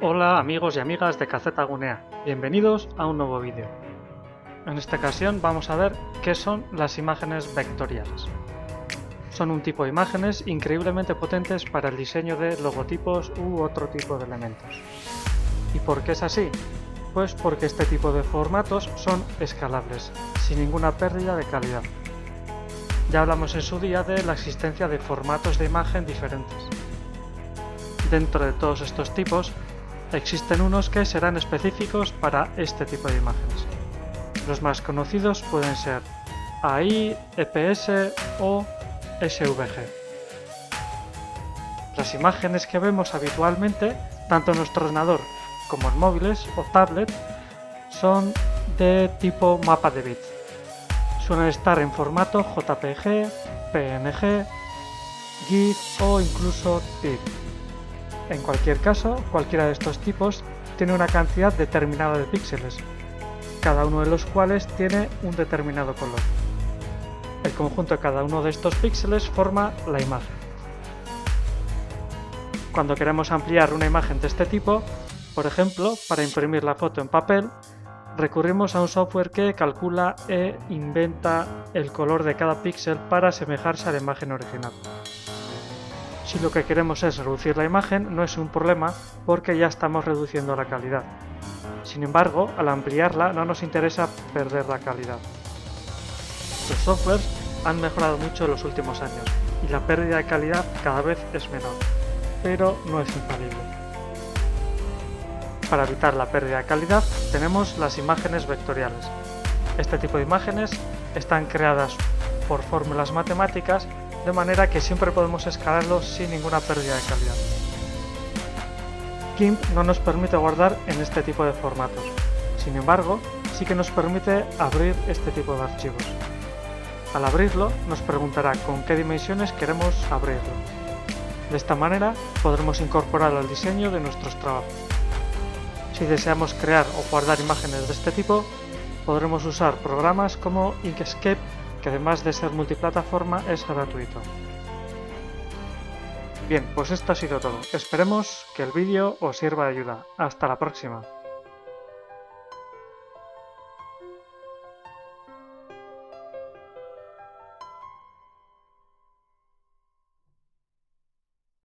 Hola amigos y amigas de Kazeta Gunea, bienvenidos a un nuevo vídeo. En esta ocasión vamos a ver qué son las imágenes vectoriales. Son un tipo de imágenes increíblemente potentes para el diseño de logotipos u otro tipo de elementos. ¿Y por qué es así? Pues porque este tipo de formatos son escalables, sin ninguna pérdida de calidad. Ya hablamos en su día de la existencia de formatos de imagen diferentes. Dentro de todos estos tipos, existen unos que serán específicos para este tipo de imágenes. Los más conocidos pueden ser AI, EPS o SVG. Las imágenes que vemos habitualmente, tanto en nuestro ordenador como en móviles o tablet, son de tipo mapa de bits. Suelen estar en formato JPG, PNG, GIF o incluso TIFF. En cualquier caso, cualquiera de estos tipos tiene una cantidad determinada de píxeles, cada uno de los cuales tiene un determinado color. El conjunto de cada uno de estos píxeles forma la imagen. Cuando queremos ampliar una imagen de este tipo, por ejemplo, para imprimir la foto en papel, recurrimos a un software que calcula e inventa el color de cada píxel para asemejarse a la imagen original. Si lo que queremos es reducir la imagen, no es un problema porque ya estamos reduciendo la calidad. Sin embargo, al ampliarla no nos interesa perder la calidad. Los softwares han mejorado mucho en los últimos años y la pérdida de calidad cada vez es menor, pero no es infalible. Para evitar la pérdida de calidad tenemos las imágenes vectoriales. Este tipo de imágenes están creadas por fórmulas matemáticas de manera que siempre podemos escalarlos sin ninguna pérdida de calidad. GIMP no nos permite guardar en este tipo de formatos, sin embargo, sí que nos permite abrir este tipo de archivos. Al abrirlo, nos preguntará con qué dimensiones queremos abrirlo. De esta manera, podremos incorporarlo al diseño de nuestros trabajos. Si deseamos crear o guardar imágenes de este tipo, podremos usar programas como Inkscape, que además de ser multiplataforma es gratuito. Bien, pues esto ha sido todo. Esperemos que el vídeo os sirva de ayuda. Hasta la próxima.